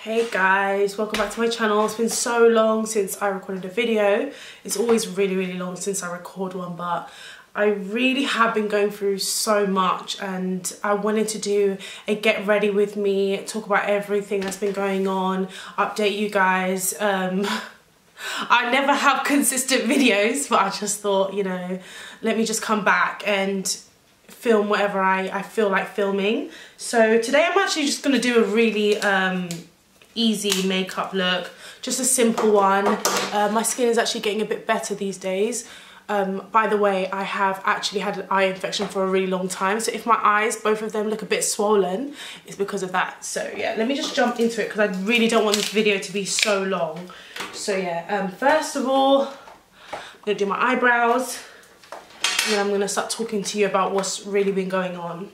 Hey guys, welcome back to my channel. It's been so long since I recorded a video. It's always really long since I record one, but I really have been going through so much and I wanted to do a get ready with me, talk about everything that's been going on, update you guys. I never have consistent videos, but I just thought, you know, let me just come back and film whatever I feel like filming. So today I'm actually just going to do a really easy makeup look, just a simple one. My skin is actually getting a bit better these days. By the way, I have actually had an eye infection for a really long time, so if my eyes, both of them, look a bit swollen, it's because of that. So yeah, let me just jump into it because I really don't want this video to be so long. So yeah, first of all, I'm gonna do my eyebrows and then I'm gonna start talking to you about what's really been going on.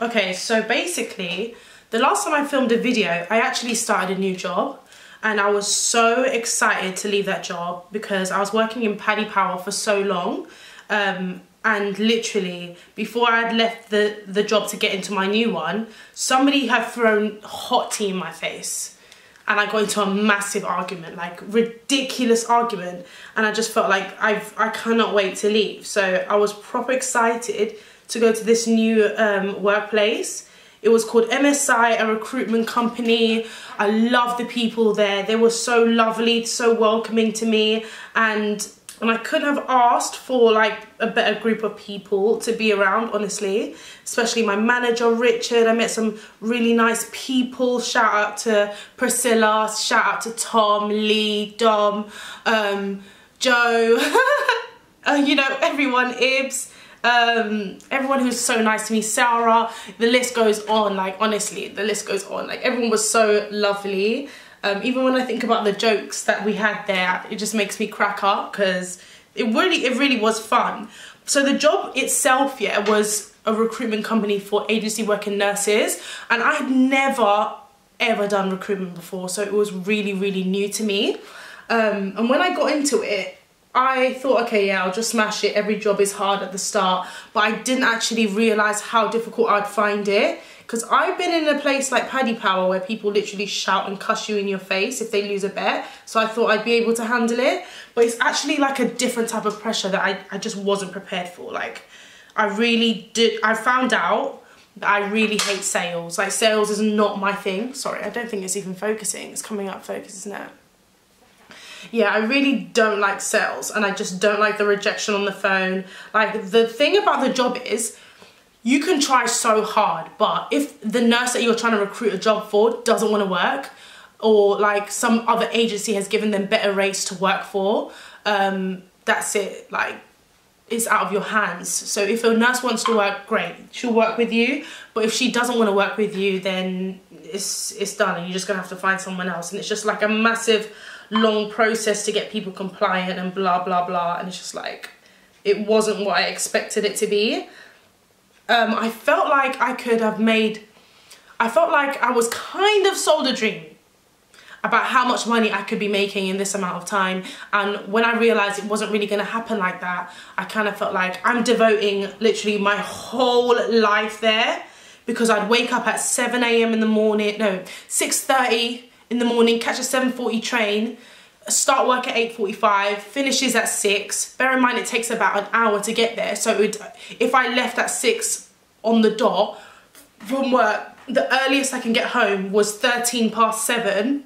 Okay, so basically, the last time I filmed a video, I actually started a new job and I was so excited to leave that job because I was working in Paddy Power for so long, and literally before I had left the job to get into my new one, somebody had thrown hot tea in my face and I got into a massive argument, like ridiculous argument, and I just felt like I cannot wait to leave. So I was proper excited to go to this new workplace. It was called MSI, a recruitment company. I love the people there. They were so lovely, so welcoming to me. And I couldn't have asked for like a better group of people to be around, honestly. Especially my manager, Richard. I met some really nice people. Shout out to Priscilla. Shout out to Tom, Lee, Dom, Joe. You know, everyone, Ibs. Everyone who's so nice to me, Sarah, the list goes on. Like, honestly, the list goes on. Like, everyone was so lovely. Even when I think about the jokes that we had there, it just makes me crack up because it really was fun. So the job itself, yeah, was a recruitment company for agency working nurses, and I had never ever done recruitment before, so it was really new to me. And when I got into it, I thought, okay, yeah, I'll just smash it. Every job is hard at the start, but I didn't actually realise how difficult I'd find it, because I've been in a place like Paddy Power where people literally shout and cuss you in your face if they lose a bet, so I thought I'd be able to handle it, but it's actually like a different type of pressure that I just wasn't prepared for. Like, I found out that I really hate sales. Like, sales is not my thing. Sorry, I don't think it's even focusing. It's coming up focus, isn't it? Yeah, I really don't like sales, and I just don't like the rejection on the phone. Like, the thing about the job is you can try so hard, but if the nurse that you're trying to recruit a job for doesn't want to work, or like some other agency has given them better rates to work for, that's it. Like, it's out of your hands. So if a nurse wants to work, great, she'll work with you, but if she doesn't want to work with you, then it's done and you're just gonna have to find someone else. And it's just like a massive long process to get people compliant and blah and it's just like, it wasn't what I expected it to be. I felt like I felt like I was kind of sold a dream about how much money I could be making in this amount of time, and when I realized it wasn't really going to happen like that, I kind of felt like I'm devoting literally my whole life there, because I'd wake up at 7 AM in the morning, no, 6:30 in the morning, catch a 7:40 train, start work at 8:45, finishes at 6. Bear in mind it takes about an hour to get there, so if I left at 6 on the dot from work, the earliest I can get home was 7:13,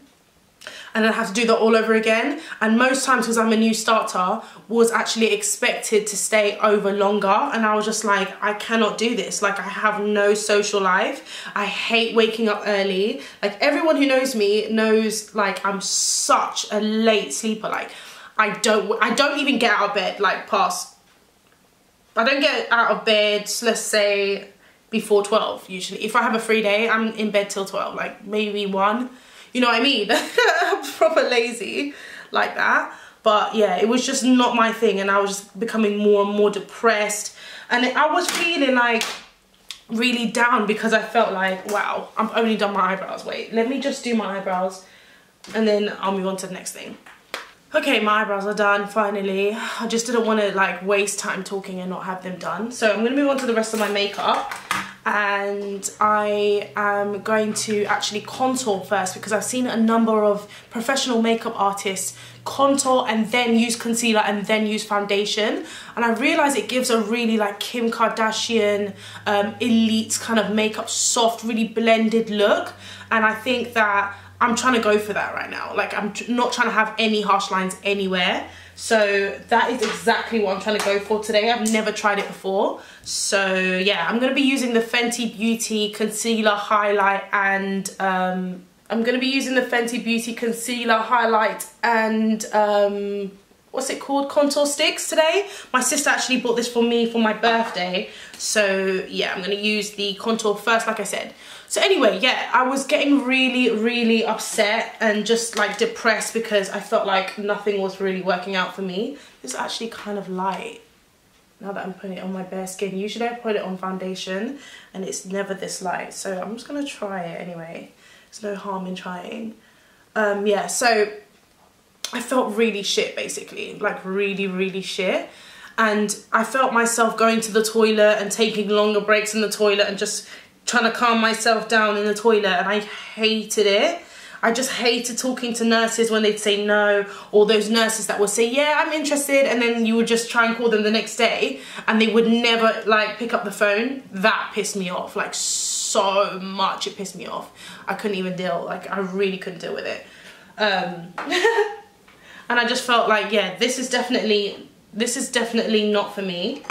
and I'd have to do that all over again. And most times, because I'm a new starter, was actually expected to stay over longer, and I was just like, I cannot do this. Like, I have no social life. I hate waking up early. Like, everyone who knows me knows, like, I'm such a late sleeper. Like, I don't even get out of bed like I don't get out of bed, let's say, before 12 usually. If I have a free day, I'm in bed till 12, like maybe 1. You know what I mean? I'm proper lazy like that. But yeah, it was just not my thing, and I was just becoming more and more depressed, and I was feeling like really down because I felt like, wow, I've only done my eyebrows. Wait, let me just do my eyebrows and then I'll move on to the next thing. Okay, my eyebrows are done finally. I just didn't want to like waste time talking and not have them done, so I'm gonna move on to the rest of my makeup. and I am going to actually contour first, because I've seen a number of professional makeup artists contour and then use concealer and then use foundation, and I realize it gives a really like Kim Kardashian elite kind of makeup, soft, really blended look, and I think that I'm trying to go for that right now. Like, I'm not trying to have any harsh lines anywhere. So that is exactly what I'm trying to go for today. I've never tried it before. So yeah, I'm going to be using the Fenty Beauty Concealer Highlight and what's it called? Contour sticks today. My sister actually bought this for me for my birthday. So yeah, I'm going to use the contour first, like I said. So anyway, yeah, I was getting really upset and just like depressed because I felt like nothing was really working out for me. It's actually kind of light now that I'm putting it on my bare skin. Usually I put it on foundation and it's never this light. So I'm just going to try it anyway. There's no harm in trying. Yeah, so I felt really shit basically, like really shit. And I felt myself going to the toilet and taking longer breaks in the toilet and just trying to calm myself down in the toilet, and I hated it. I just hated talking to nurses when they'd say no, or those nurses that would say, yeah, I'm interested, and then you would just try and call them the next day and they would never like pick up the phone. That pissed me off, like so much. It pissed me off. I couldn't even deal, like I really couldn't deal with it. And I just felt like, yeah, this is definitely not for me.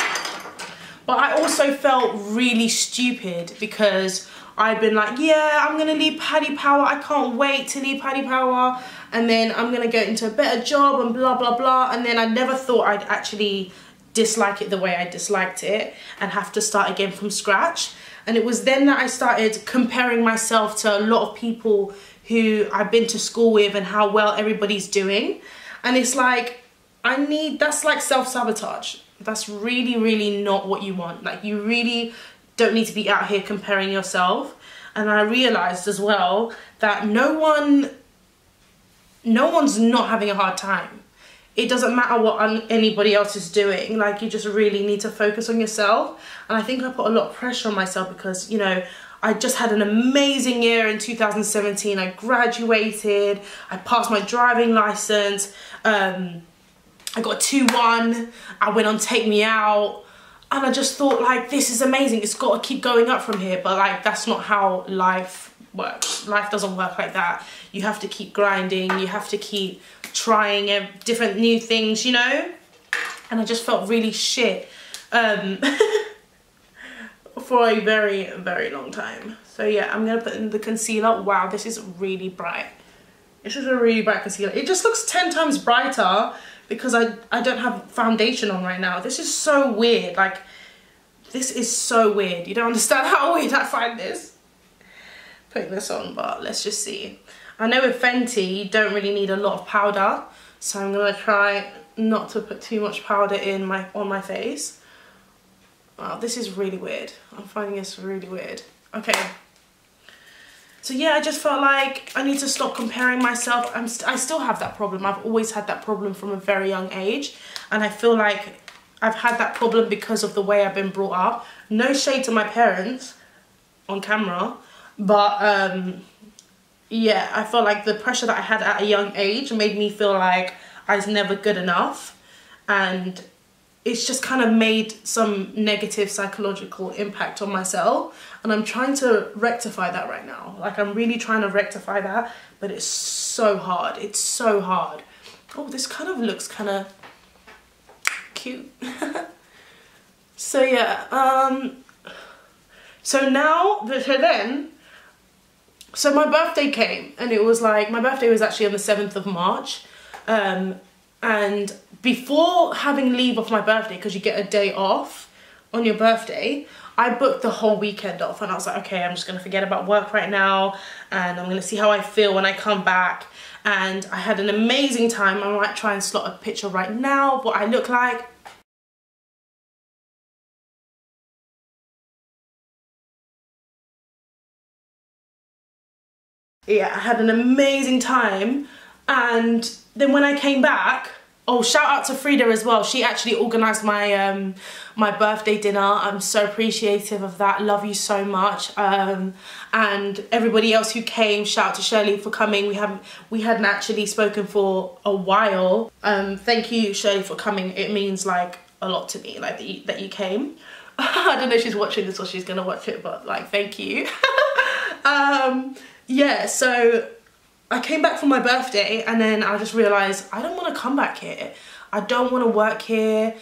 But I also felt really stupid because I've been like, yeah, I'm gonna leave Paddy Power. I can't wait to leave Paddy Power. And then I'm gonna get into a better job and blah, blah, blah. And then I never thought I'd actually dislike it the way I disliked it and have to start again from scratch. And it was then that I started comparing myself to a lot of people who I've been to school with and how well everybody's doing. And it's like, that's like self-sabotage. That's really not what you want. Like, you really don't need to be out here comparing yourself. And I realized as well that no one's not having a hard time. It doesn't matter what anybody else is doing. Like, you just really need to focus on yourself. And I think I put a lot of pressure on myself because, you know, I just had an amazing year in 2017. I graduated, I passed my driving license, I got a 2-1, I went on Take Me Out, and I just thought, like, this is amazing, it's got to keep going up from here. But like, that's not how life works. Life doesn't work like that. You have to keep grinding, you have to keep trying different new things, you know? And I just felt really shit for a very long time. So yeah, I'm gonna put in the concealer. Wow, this is really bright. This is a really bright concealer. It just looks 10 times brighter because I don't have foundation on right now. This is so weird. Like, this is so weird. You don't understand how weird I find this. Putting this on, but let's just see. I know with Fenty, you don't really need a lot of powder, so I'm gonna try not to put too much powder on my face. Wow, this is really weird. I'm finding this really weird. Okay. So yeah, I just felt like I need to stop comparing myself. I still have that problem. I've always had that problem from a very young age. And I feel like I've had that problem because of the way I've been brought up. No shade to my parents on camera. But yeah, I felt like the pressure that I had at a young age made me feel like I was never good enough. And it's just kind of made some negative psychological impact on myself, and I'm trying to rectify that right now. Like, I'm really trying to rectify that, but it's so hard. It's so hard. Oh, this kind of looks kind of cute. So yeah, so my birthday came, and it was like, my birthday was actually on the 7th of March. And before having leave off my birthday, because you get a day off on your birthday, I booked the whole weekend off, and I was like, okay, I'm just gonna forget about work right now, and I'm gonna see how I feel when I come back. And I had an amazing time. I might try and slot a picture right now of what I look like. Yeah, I had an amazing time, and then when I came back, Oh, shout out to Frida as well. She actually organised my my birthday dinner. I'm so appreciative of that. Love you so much. And everybody else who came, shout out to Shirley for coming. We hadn't actually spoken for a while. Thank you, Shirley, for coming. It means like a lot to me, like that you came. I don't know if she's watching this or she's gonna watch it, but like, thank you. Yeah, so I came back for my birthday and then I just realised I don't want to come back here. I don't want to work here.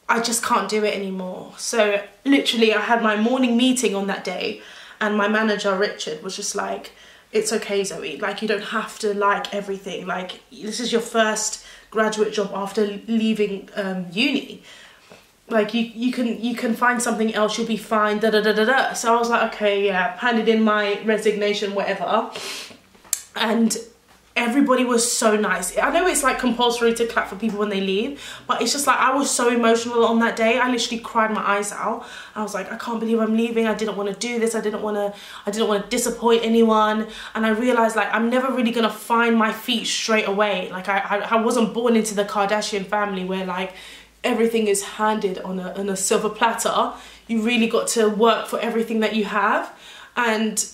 I just can't do it anymore. So literally I had my morning meeting on that day and my manager Richard was just like, it's okay Zoe, like you don't have to like everything. Like this is your first graduate job after leaving uni. Like you can find something else, you'll be fine, da da da da da. So I was like, okay, yeah, handed in my resignation, whatever. And everybody was so nice. I know it's like compulsory to clap for people when they leave, but it's just like I was so emotional on that day. I literally cried my eyes out. I was like, I can't believe I'm leaving. I didn't want to do this. I didn't want to disappoint anyone. And I realized like I'm never really gonna find my feet straight away. Like I wasn't born into the Kardashian family where like everything is handed on a silver platter. You really got to work for everything that you have. And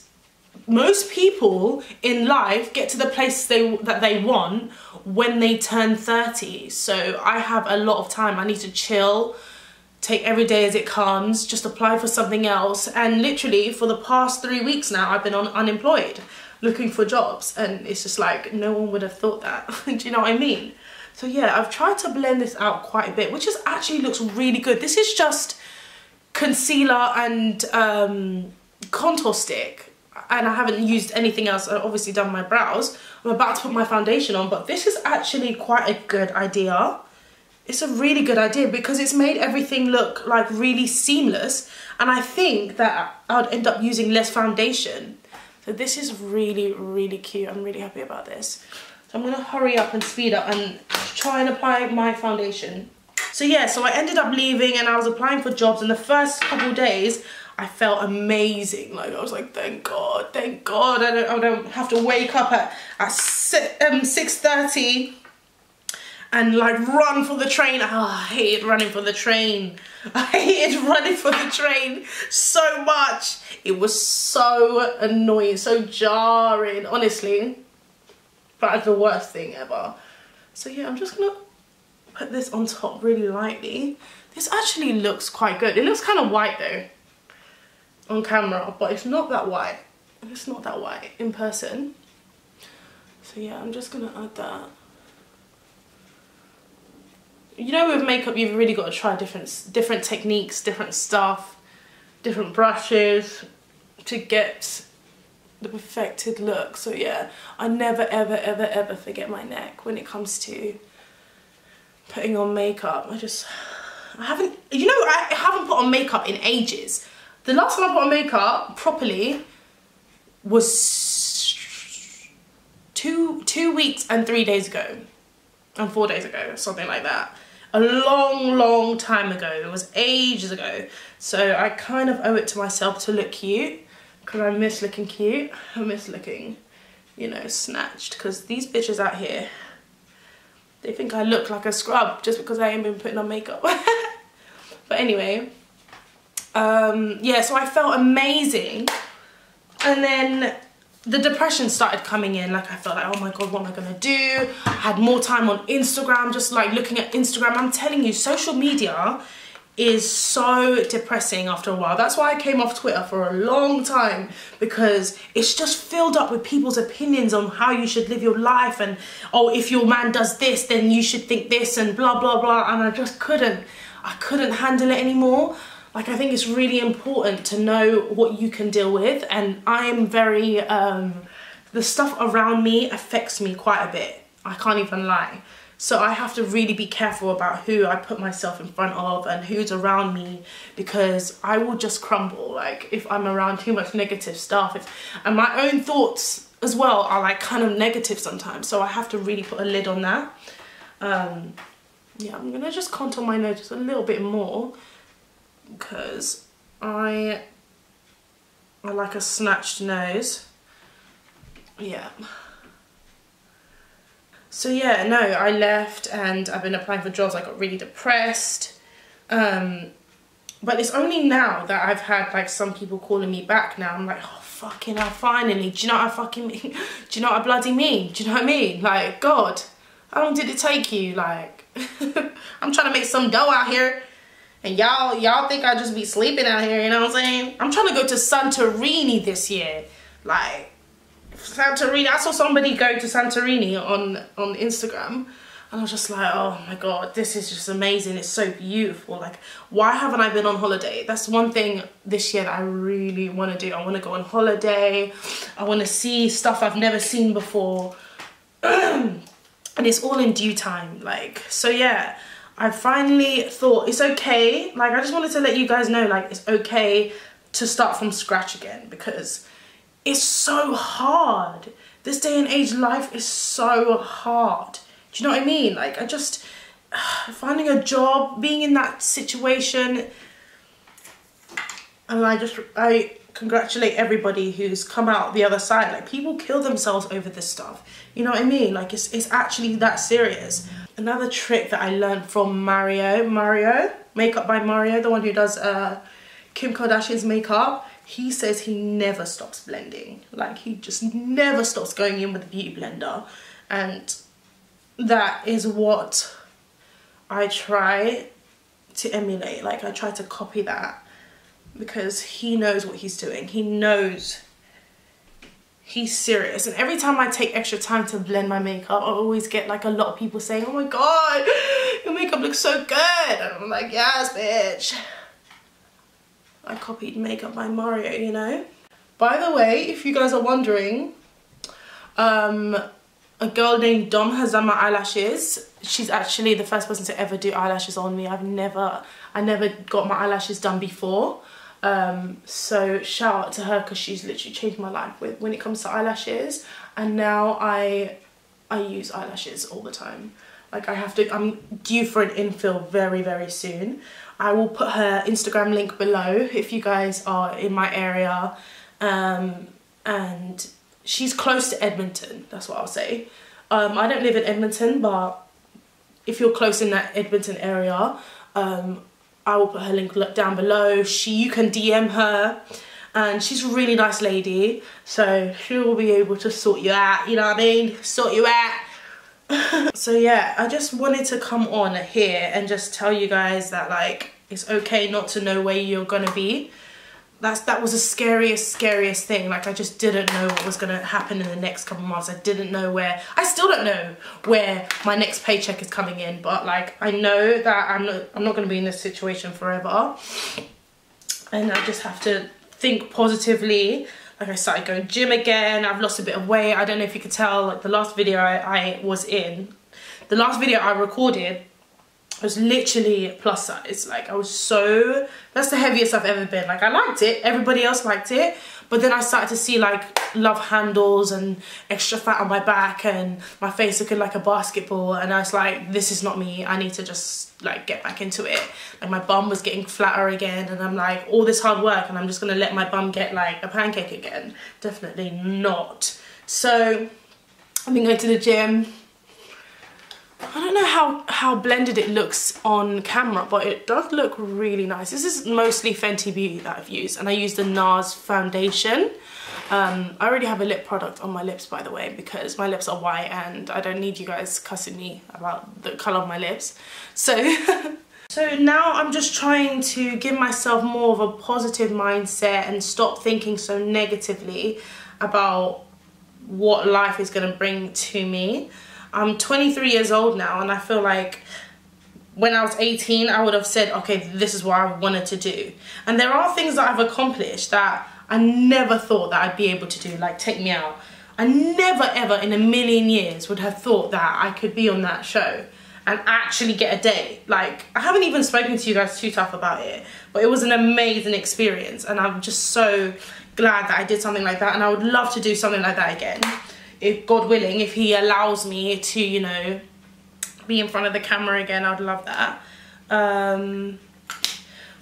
most people in life get to the place that they want when they turn 30. So I have a lot of time. I need to chill, take every day as it comes, just apply for something else. And literally for the past 3 weeks now, I've been unemployed looking for jobs. And it's just like, no one would have thought that. Do you know what I mean? So yeah, I've tried to blend this out quite a bit, which is actually looks really good. This is just concealer and contour stick. And I haven't used anything else. I've obviously done my brows. I'm about to put my foundation on, but this is actually quite a good idea. It's a really good idea because it's made everything look like really seamless. And I think that I'd end up using less foundation. So this is really, really cute. I'm really happy about this. So I'm gonna hurry up and speed up and try and apply my foundation. So yeah, so I ended up leaving and I was applying for jobs, and the first couple of days I felt amazing. Like I was like, thank God, I don't have to wake up at 6:30 and like run for the train. Oh, I hated running for the train. I hated running for the train so much. It was so annoying, so jarring, honestly. That's the worst thing ever. So yeah, I'm just gonna put this on top really lightly. This actually looks quite good. It looks kind of white though on camera, but it's not that white. It's not that white in person. So yeah, I'm just gonna add that. You know, with makeup, you've really got to try different techniques, different stuff, different brushes to get the perfected look. So yeah, I never ever ever ever forget my neck when it comes to putting on makeup. I haven't put on makeup in ages. The last time I put on makeup properly was two weeks and 3 days ago and 4 days ago, something like that. A long time ago. It was ages ago. So I kind of owe it to myself to look cute, because I miss looking cute. I miss looking, you know, snatched, because these bitches out here, they think I look like a scrub just because I ain't been putting on makeup. But anyway, yeah, so I felt amazing. And then the depression started coming in. Like I felt like, oh my God, what am I gonna do? I had more time on Instagram, just like looking at Instagram. I'm telling you, social media is so depressing after a while. That's why I came off Twitter for a long time, because it's just filled up with people's opinions on how you should live your life, and oh, if your man does this, then you should think this, and blah blah blah. And I just couldn't handle it anymore. Like, I think it's really important to know what you can deal with, and I am very the stuff around me affects me quite a bit. I can't even lie. So I have to really be careful about who I put myself in front of and who's around me, because I will just crumble, like, if I'm around too much negative stuff. And my own thoughts as well are like kind of negative sometimes, so I have to really put a lid on that. Yeah, I'm gonna just contour my nose just a little bit more, because I like a snatched nose. Yeah. So yeah, no, I left and I've been applying for jobs. I got really depressed. But it's only now that I've had like some people calling me back now. I'm like, oh fucking hell, finally. Do you know what I fucking mean? Do you know what I bloody mean? Do you know what I mean? Like, God, how long did it take you? Like, I'm trying to make some dough out here. And y'all think I just be sleeping out here, you know what I'm saying? I'm trying to go to Santorini this year. Like, Santorini, I saw somebody go to Santorini on Instagram. And I was just like, oh my God, this is just amazing. It's so beautiful. Like, why haven't I been on holiday? That's one thing this year that I really want to do. I want to go on holiday. I want to see stuff I've never seen before. And it's all in due time. Like, so yeah, I finally thought it's okay. Like, I just wanted to let you guys know, like, it's okay to start from scratch again, because it's so hard. This day and age, life is so hard. Do you know what I mean? Like, I just, finding a job, being in that situation, and I congratulate everybody who's come out the other side. Like, people kill themselves over this stuff. You know what I mean? Like, it's actually that serious. Another trick that I learned from Mario, Makeup by Mario, the one who does Kim Kardashian's makeup, he says he never stops blending. Like, he just never stops going in with the beauty blender. And that is what I try to emulate. Like, I try to copy that, because he knows what he's doing. He knows he's serious. And every time I take extra time to blend my makeup, I always get like a lot of people saying, oh my God, your makeup looks so good. And I'm like, yes, bitch. I copied Makeup by Mario, you know? By the way, if you guys are wondering, a girl named Dom has done my eyelashes. She's actually the first person to ever do eyelashes on me. I never got my eyelashes done before. So shout out to her, because she's literally changed my life when it comes to eyelashes. And now I use eyelashes all the time. Like, I'm due for an infill very, very soon. I will put her Instagram link below if you guys are in my area. And she's close to Edmonton, that's what I'll say. I don't live in Edmonton, but if you're close in that Edmonton area, I will put her link down below. You can DM her, and she's a really nice lady, so she will be able to sort you out, you know what I mean? Sort you out. So yeah, I just wanted to come on here and just tell you guys that, like, it's okay not to know where you're gonna be. That was the scariest thing. Like, I just didn't know what was gonna happen in the next couple of months. I didn't know I still don't know where my next paycheck is coming in, but like, I know that I'm not gonna be in this situation forever. And I just have to think positively. Like, I started going gym again. I've lost a bit of weight. I don't know if you could tell, like, the last video I was in, the last video I recorded, I was literally plus size. Like, that's the heaviest I've ever been. Like, I liked it, everybody else liked it, but then I started to see like love handles and extra fat on my back and my face looking like a basketball, and I was like, this is not me. I need to just like get back into it. Like, my bum was getting flatter again, and I'm like, all this hard work and I'm just gonna let my bum get like a pancake again? Definitely not. So I've been going to the gym. I don't know how blended it looks on camera, but it does look really nice. This is mostly Fenty Beauty that I've used, and I used the NARS foundation. I already have a lip product on my lips, by the way, because my lips are white and I don't need you guys cussing me about the colour of my lips. So, so now I'm just trying to give myself more of a positive mindset and stop thinking so negatively about what life is going to bring to me. I'm 23 years old now, and I feel like when I was 18, I would have said, okay, this is what I wanted to do. And there are things that I've accomplished that I never thought that I'd be able to do, like Take Me Out. I never ever in a million years would have thought that I could be on that show and actually get a date. Like, I haven't even spoken to you guys too tough about it, but it was an amazing experience, and I'm just so glad that I did something like that, and I would love to do something like that again. If God willing, if he allows me to, you know, be in front of the camera again, I'd love that.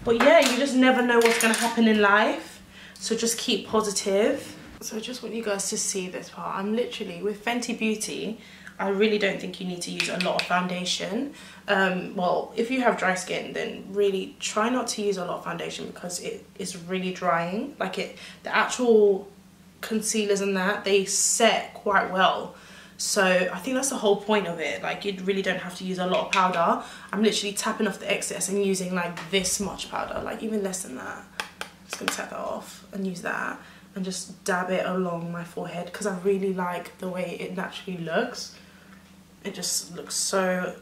But yeah, you just never know what's going to happen in life, so just keep positive. So I just want you guys to see this part. I'm literally with Fenty Beauty. I really don't think you need to use a lot of foundation. Well, if you have dry skin, then really try not to use a lot of foundation because it is really drying. Like the actual concealers and that, they set quite well. So I think that's the whole point of it. Like you really don't have to use a lot of powder. I'm literally tapping off the excess and using like this much powder, like even less than that. Just gonna tap that off and use that and just dab it along my forehead because I really like the way it naturally looks. It just looks so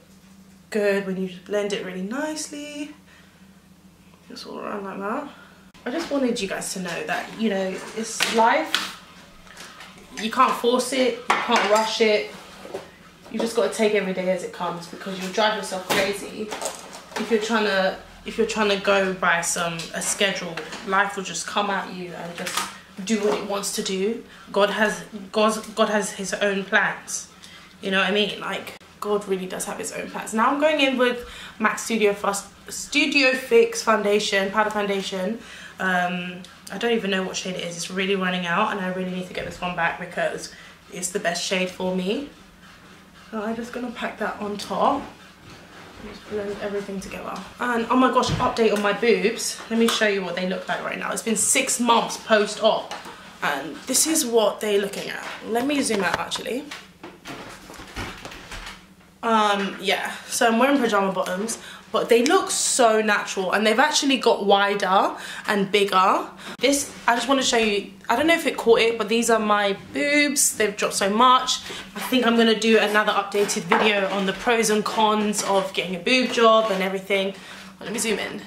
good when you blend it really nicely. Just all around like that. I just wanted you guys to know that, you know, it's life. You can't force it, you can't rush it. You just got to take every day as it comes because you'll drive yourself crazy if you're trying to go by a schedule. Life will just come at you and just do what it wants to do. God has his own plans. You know what I mean? Like God really does have his own plans. Now I'm going in with MAC Studio Fix foundation, powder foundation. I don't even know what shade it is. It's really running out and I really need to get this one back because it's the best shade for me. So I'm just gonna pack that on top. Just blend everything together. And oh my gosh, update on my boobs. Let me show you what they look like right now. It's been 6 months post-op and this is what they're looking at. Let me zoom out actually. Yeah, so I'm wearing pajama bottoms, but they look so natural and they've actually got wider and bigger. This, I just want to show you, I don't know if it caught it, but these are my boobs. They've dropped so much. I think I'm going to do another updated video on the pros and cons of getting a boob job and everything. Let me zoom in.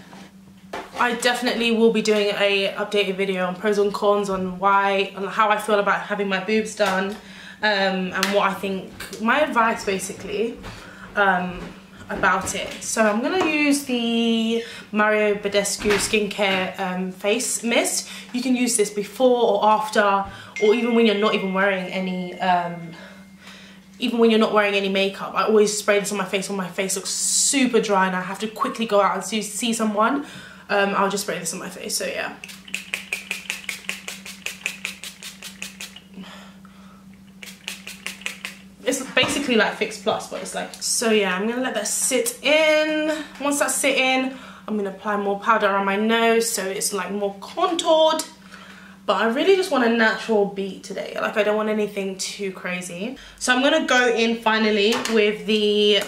I definitely will be doing a updated video on pros and cons on how I feel about having my boobs done. And what I think, my advice basically about it. So I'm going to use the Mario Badescu skincare face mist. You can use this before or after, or even when you're not even wearing any makeup. I always spray this on my face when my face looks super dry and I have to quickly go out and see someone. I'll just spray this on my face, so yeah. It's basically like Fix Plus, but it's like, so yeah, I'm gonna let that sit in. Once that's sit in, I'm gonna apply more powder on my nose so it's like more contoured. But I really just want a natural beat today. Like I don't want anything too crazy. So I'm gonna go in finally with the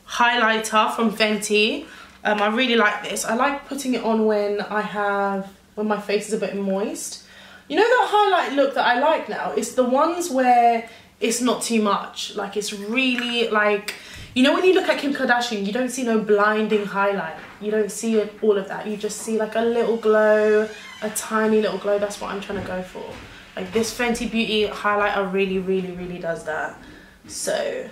highlighter from Fenty. I really like this. I like putting it on when my face is a bit moist. You know that highlight look that I like now? It's the ones where it's not too much. Like it's really like, you know when you look at Kim Kardashian, you don't see no blinding highlight. You don't see all of that. You just see like a little glow, a tiny little glow. That's what I'm trying to go for. Like this Fenty Beauty highlighter really does that. So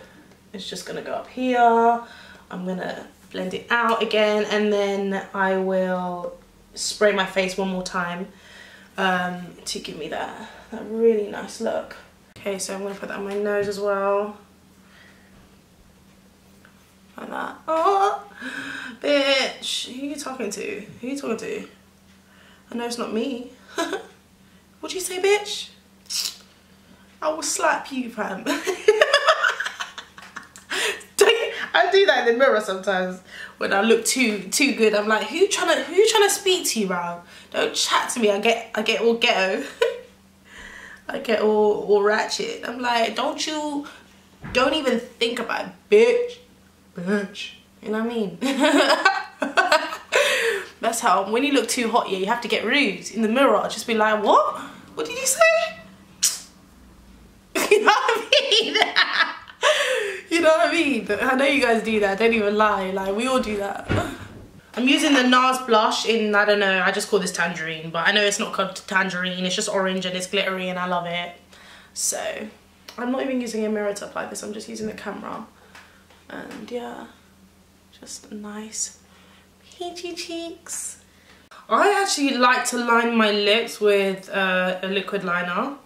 it's just gonna go up here. I'm gonna blend it out again and then I will spray my face one more time to give me that really nice look. Okay, so I'm going to put that on my nose as well. Like that. Oh, bitch. Who are you talking to? Who are you talking to? I know it's not me. What'd you say, bitch? I will slap you, fam. I do that in the mirror sometimes when I look too good. I'm like, who trying to speak to you, bro? Don't chat to me. I get all ghetto. I get all ratchet. I'm like, don't even think about it, bitch. You know what I mean? That's how, when you look too hot, yeah, you have to get rude in the mirror. Just be like, what? What did you say? You know what I mean? You know what I mean? I know you guys do that. Don't even lie. Like, we all do that. I'm using the NARS blush in, I don't know, I just call this tangerine, but I know it's not called tangerine, it's just orange and it's glittery and I love it. So, I'm not even using a mirror to apply this, I'm just using the camera. And yeah, just nice peachy cheeks. I actually like to line my lips with a liquid liner.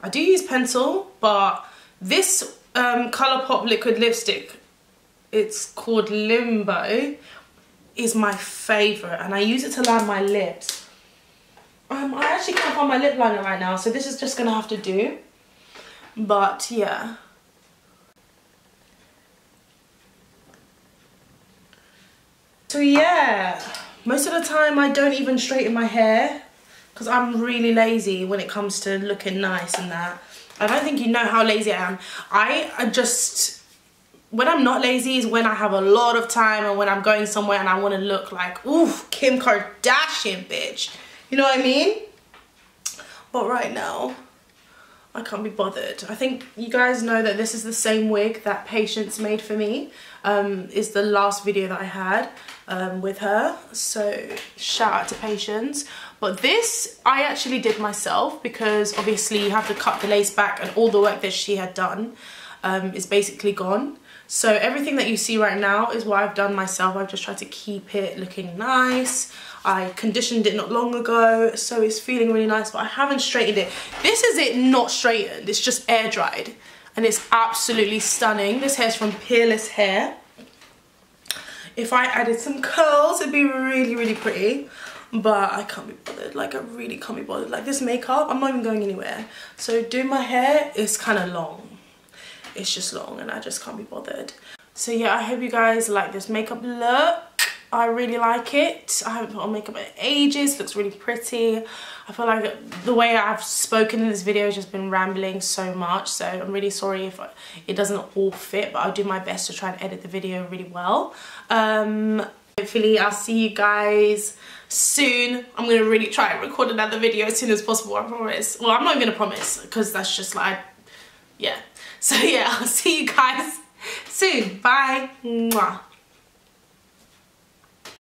I do use pencil, but this Colourpop liquid lipstick, it's called Limbo, is my favourite and I use it to line my lips. I actually can't find my lip liner right now, so this is just gonna have to do. But yeah. So yeah, most of the time I don't even straighten my hair because I'm really lazy when it comes to looking nice and that. I don't think you know how lazy I am. I just, when I'm not lazy is when I have a lot of time and when I'm going somewhere and I want to look like, ooh, Kim Kardashian, bitch. You know what I mean? But right now, I can't be bothered. I think you guys know that this is the same wig that Patience made for me. Is the last video that I had with her. So shout out to Patience. But this I actually did myself because obviously you have to cut the lace back and all the work that she had done is basically gone. So everything that you see right now is what I've done myself. I've just tried to keep it looking nice. I conditioned it not long ago, so it's feeling really nice, but I haven't straightened it. This is it not straightened, it's just air dried. And it's absolutely stunning. This hair's from Peerless Hair. If I added some curls, it'd be really, really pretty. But I can't be bothered, like I really can't be bothered. Like this makeup, I'm not even going anywhere. So doing my hair is kind of long. It's just long and I just can't be bothered. So yeah, I hope you guys like this makeup look. I really like it. I haven't put on makeup in ages. It looks really pretty. I feel like the way I've spoken in this video has just been rambling so much. So I'm really sorry if it doesn't all fit, but I'll do my best to try and edit the video really well. Hopefully I'll see you guys soon. I'm going to really try and record another video as soon as possible, I promise. Well, I'm not even going to promise because that's just like, yeah. So yeah, I'll see you guys soon. Bye. Mwah.